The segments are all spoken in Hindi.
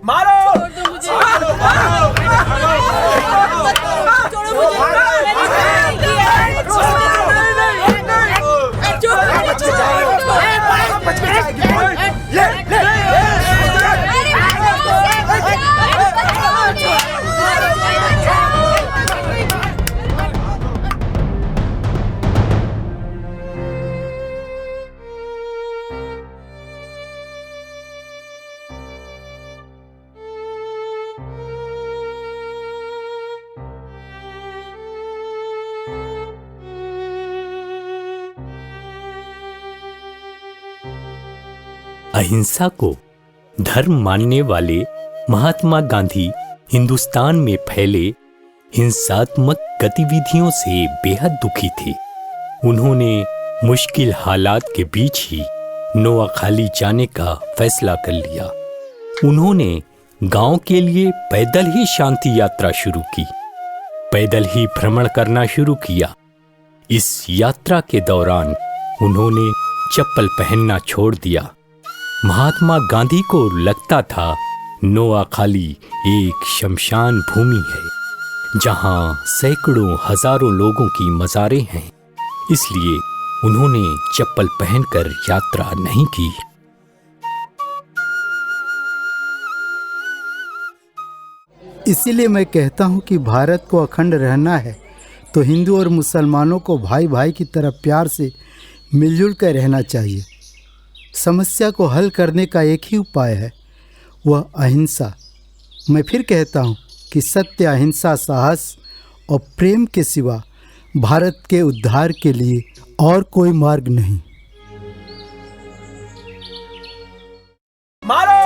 मारो। अहिंसा को धर्म मानने वाले महात्मा गांधी हिंदुस्तान में फैले हिंसात्मक गतिविधियों से बेहद दुखी थे। उन्होंने मुश्किल हालात के बीच ही नोआखाली जाने का फैसला कर लिया। उन्होंने गांव के लिए पैदल ही शांति यात्रा शुरू की, पैदल ही भ्रमण करना शुरू किया। इस यात्रा के दौरान उन्होंने चप्पल पहनना छोड़ दिया। महात्मा गांधी को लगता था नोआखाली एक शमशान भूमि है जहां सैकड़ों हजारों लोगों की मज़ारें हैं, इसलिए उन्होंने चप्पल पहनकर यात्रा नहीं की। इसीलिए मैं कहता हूं कि भारत को अखंड रहना है तो हिंदू और मुसलमानों को भाई भाई की तरह प्यार से मिलजुल कर रहना चाहिए। समस्या को हल करने का एक ही उपाय है, वह अहिंसा। मैं फिर कहता हूँ कि सत्य, अहिंसा, साहस और प्रेम के सिवा भारत के उद्धार के लिए और कोई मार्ग नहीं। मारो।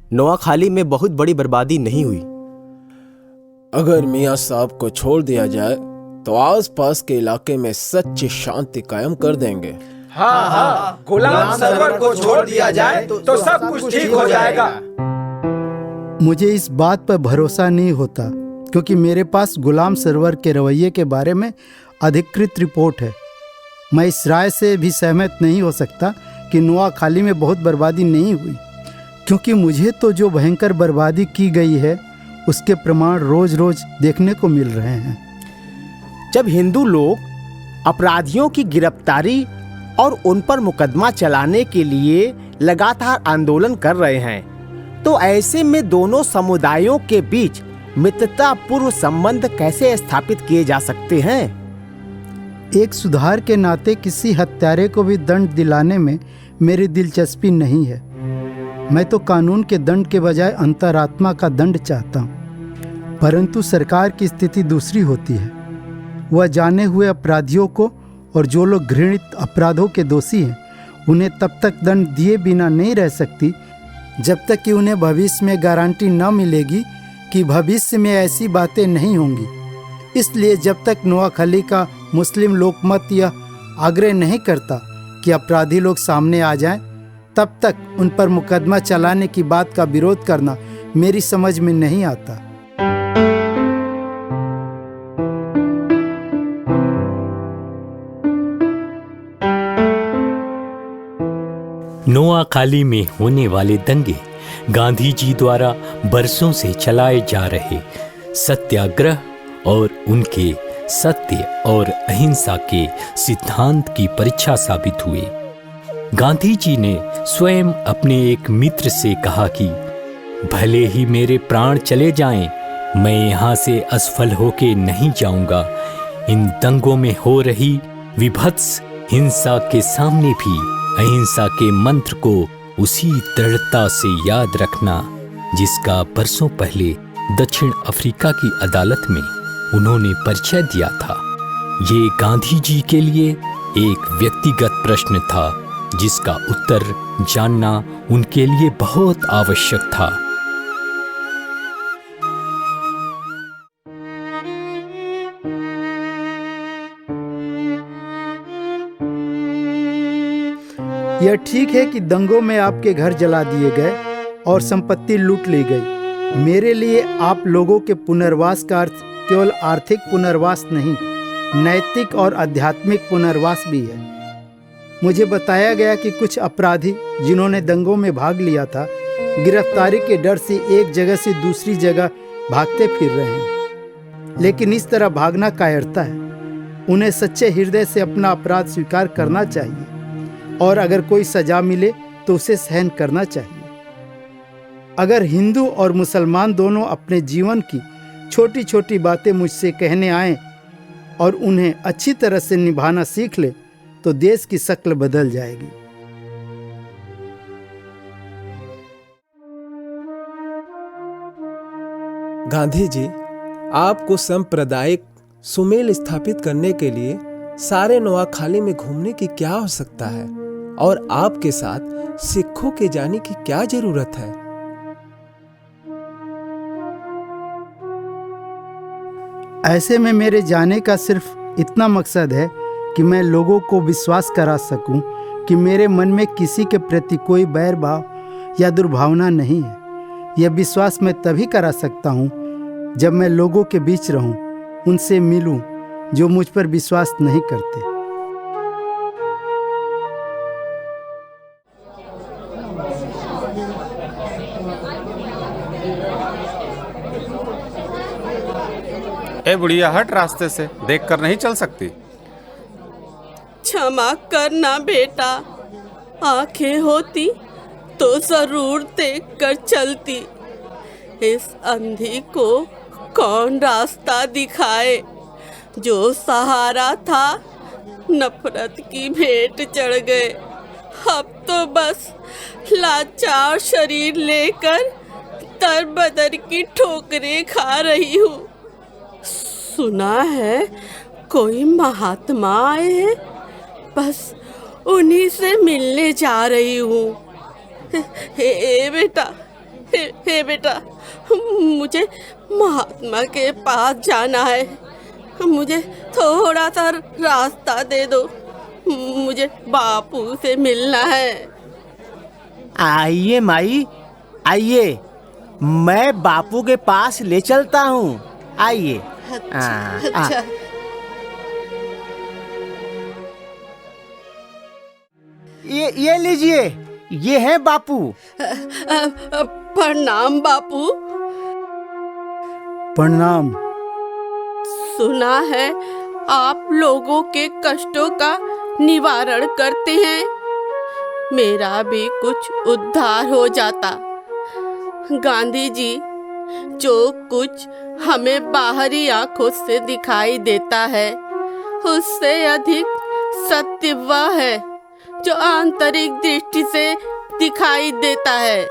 नोआखाली में बहुत बड़ी बर्बादी नहीं हुई। अगर मियां साहब को छोड़ दिया जाए तो आसपास के इलाके में सच्ची शांति कायम कर देंगे। हाँ, गुलाम सरवर को छोड़ दिया जाए तो सब कुछ ठीक हो जाएगा। मुझे इस बात पर भरोसा नहीं होता क्योंकि मेरे पास गुलाम सरवर के रवैये के बारे में अधिकृत रिपोर्ट है। मैं इस राय से भी सहमत नहीं हो सकता कि नोआखाली में बहुत बर्बादी नहीं हुई, क्योंकि मुझे तो जो भयंकर बर्बादी की गई है उसके प्रमाण रोज रोज देखने को मिल रहे हैं। जब हिंदू लोग अपराधियों की गिरफ्तारी और उन पर मुकदमा चलाने के लिए लगातार आंदोलन कर रहे हैं, तो ऐसे में दोनों समुदायों के बीच मित्रतापूर्व संबंध कैसे स्थापित किए जा सकते हैं? एक सुधार के नाते किसी हत्यारे को भी दंड दिलाने में मेरी दिलचस्पी नहीं है। मैं तो कानून के दंड के बजाय अंतरात्मा का दंड चाहता हूँ। परंतु सरकार की स्थिति दूसरी होती है। वह जाने हुए अपराधियों को और जो लोग घृणित अपराधों के दोषी हैं उन्हें तब तक दंड दिए बिना नहीं रह सकती जब तक कि उन्हें भविष्य में गारंटी न मिलेगी कि भविष्य में ऐसी बातें नहीं होंगी। इसलिए जब तक नोआखाली का मुस्लिम लोकमत यह आग्रह नहीं करता कि अपराधी लोग सामने आ जाएं, तब तक उन पर मुकदमा चलाने की बात का विरोध करना मेरी समझ में नहीं आता। नोआखाली में होने वाले दंगे गांधी जी द्वारा बरसों से चलाए जा रहे सत्याग्रह और उनके सत्य और अहिंसा के सिद्धांत की परीक्षा साबित हुए। गांधी जी ने स्वयं अपने एक मित्र से कहा कि भले ही मेरे प्राण चले जाएं, मैं यहाँ से असफल होके नहीं जाऊंगा। इन दंगों में हो रही विभत्स हिंसा के सामने भी अहिंसा के मंत्र को उसी दृढ़ता से याद रखना जिसका बरसों पहले दक्षिण अफ्रीका की अदालत में उन्होंने परिचय दिया था। ये गांधी जी के लिए एक व्यक्तिगत प्रश्न था जिसका उत्तर जानना उनके लिए बहुत आवश्यक था। यह ठीक है कि दंगों में आपके घर जला दिए गए और संपत्ति लूट ली गई। मेरे लिए आप लोगों के पुनर्वास का अर्थ केवल आर्थिक पुनर्वास नहीं, नैतिक और आध्यात्मिक पुनर्वास भी है। मुझे बताया गया कि कुछ अपराधी जिन्होंने दंगों में भाग लिया था, गिरफ्तारी के डर से एक जगह से दूसरी जगह भागते फिर रहे हैं। लेकिन इस तरह भागना कायरता है। उन्हें सच्चे हृदय से अपना अपराध स्वीकार करना चाहिए और अगर कोई सजा मिले तो उसे सहन करना चाहिए। अगर हिंदू और मुसलमान दोनों अपने जीवन की छोटी छोटी बातें मुझसे कहने आए और उन्हें अच्छी तरह से निभाना सीख ले तो देश की शक्ल बदल जाएगी। गांधी जी, आपको सांप्रदायिक सुमेल स्थापित करने के लिए सारे नोआखाली में घूमने की क्या आवश्यकता है और आपके साथ सिखों के जाने की क्या जरूरत है? ऐसे में मेरे जाने का सिर्फ इतना मकसद है कि मैं लोगों को विश्वास करा सकूं कि मेरे मन में किसी के प्रति कोई बैर भाव या दुर्भावना नहीं है। यह विश्वास मैं तभी करा सकता हूं जब मैं लोगों के बीच रहूं, उनसे मिलूं जो मुझ पर विश्वास नहीं करते। ए बुढ़िया, हट रास्ते से, देखकर नहीं चल सकती। क्षमा करना बेटा, आंखें होती तो जरूर देखकर चलती। इस अंधी को कौन रास्ता दिखाए? जो सहारा था नफरत की भेंट चढ़ गए। अब तो बस लाचार शरीर लेकर दर बदर की ठोकरें खा रही हूँ। सुना है कोई महात्मा आए हैं, बस उन्हीं से मिलने जा रही हूँ। हे बेटा, मुझे महात्मा के पास जाना है। मुझे थोड़ा सा रास्ता दे दो, मुझे बापू से मिलना है। आइए माई, आइए, मैं बापू के पास ले चलता हूँ। आइए। अच्छा। ये लीजिए, ये है बापू। प्रणाम बापू। प्रणाम। सुना है आप लोगों के कष्टों का निवारण करते हैं। मेरा भी कुछ उद्धार हो जाता। गांधी जी, जो कुछ हमें बाहरी आंखों से दिखाई देता है, उससे अधिक सत्य वह है जो आंतरिक दृष्टि से दिखाई देता है।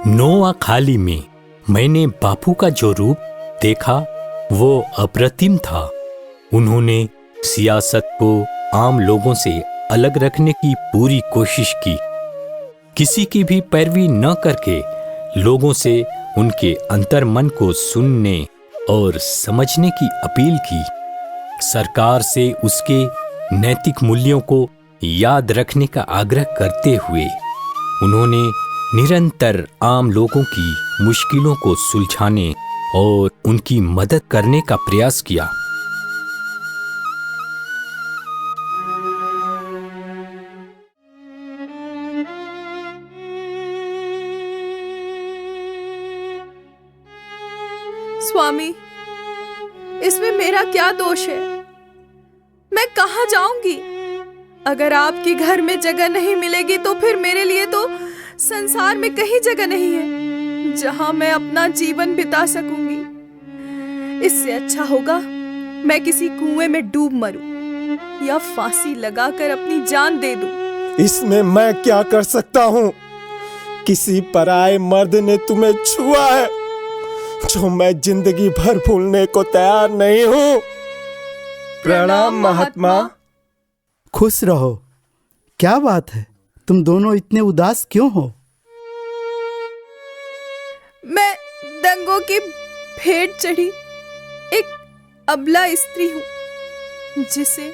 नोआखाली में मैंने बापू का जो रूप देखा वो अप्रतिम था। उन्होंने सियासत को आम लोगों से अलग रखने की पूरी कोशिश की। किसी की भी पैरवी न करके लोगों से उनके अंतर्मन को सुनने और समझने की अपील की। सरकार से उसके नैतिक मूल्यों को याद रखने का आग्रह करते हुए उन्होंने निरंतर आम लोगों की मुश्किलों को सुलझाने और उनकी मदद करने का प्रयास किया। स्वामी, इसमें मेरा क्या दोष है? मैं कहाँ जाऊंगी? अगर आपके घर में जगह नहीं मिलेगी तो फिर मेरे लिए तो संसार में कहीं जगह नहीं है जहां मैं अपना जीवन बिता सकूंगी। इससे अच्छा होगा मैं किसी कुएं में डूब मरूं या फांसी लगाकर अपनी जान दे दूं। इसमें मैं क्या कर सकता हूँ? किसी पराये मर्द ने तुम्हें छुआ है जो मैं जिंदगी भर भूलने को तैयार नहीं हूँ। प्रणाम महात्मा। खुश रहो। क्या बात है, तुम दोनों इतने उदास क्यों हो? मैं दंगों की भेंट चढ़ी एक अबला स्त्री हूँ जिसे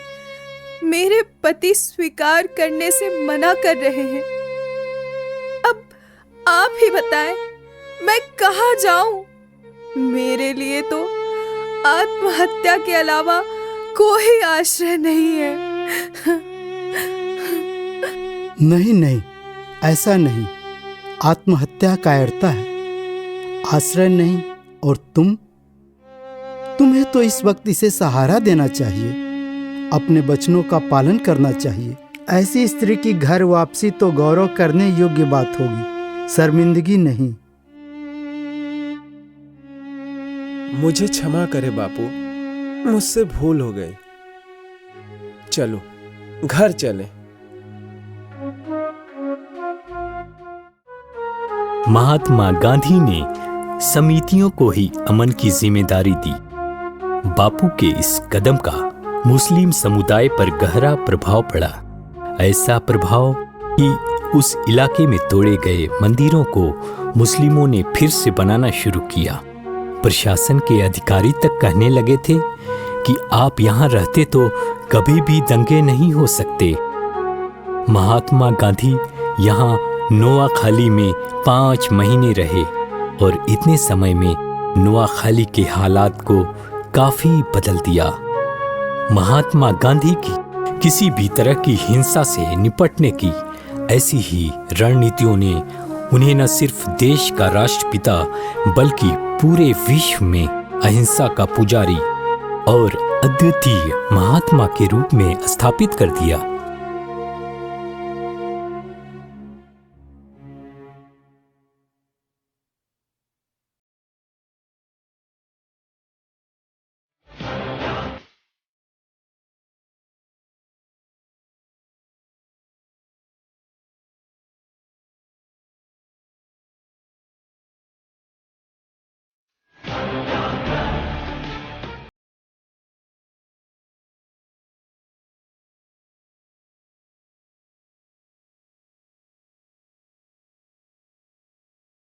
मेरे पति स्वीकार करने से मना कर रहे हैं। अब आप ही बताएं, मैं कहाँ जाऊं? मेरे लिए तो आत्महत्या के अलावा कोई आश्रय नहीं है। नहीं नहीं, ऐसा नहीं। आत्महत्या कायरता है, आश्रय नहीं। और तुम्हें तो इस वक्त इसे सहारा देना चाहिए, अपने वचनों का पालन करना चाहिए। ऐसी स्त्री की घर वापसी तो गौरव करने योग्य बात होगी, शर्मिंदगी नहीं। मुझे क्षमा करे बापू, मुझसे भूल हो गई। चलो घर चले। महात्मा गांधी ने समितियों को ही अमन की जिम्मेदारी दी। बापू के इस कदम का मुस्लिम समुदाय पर गहरा प्रभाव पड़ा। ऐसा प्रभाव कि उस इलाके में तोड़े गए मंदिरों को मुस्लिमों ने फिर से बनाना शुरू किया। प्रशासन के अधिकारी तक कहने लगे थे कि आप यहाँ रहते तो कभी भी दंगे नहीं हो सकते। महात्मा गांधी यहाँ नोआखाली में 5 महीने रहे और इतने समय में नोआखाली के हालात को काफी बदल दिया। महात्मा गांधी की किसी भी तरह की हिंसा से निपटने की ऐसी ही रणनीतियों ने उन्हें न सिर्फ देश का राष्ट्रपिता बल्कि पूरे विश्व में अहिंसा का पुजारी और अद्वितीय महात्मा के रूप में स्थापित कर दिया।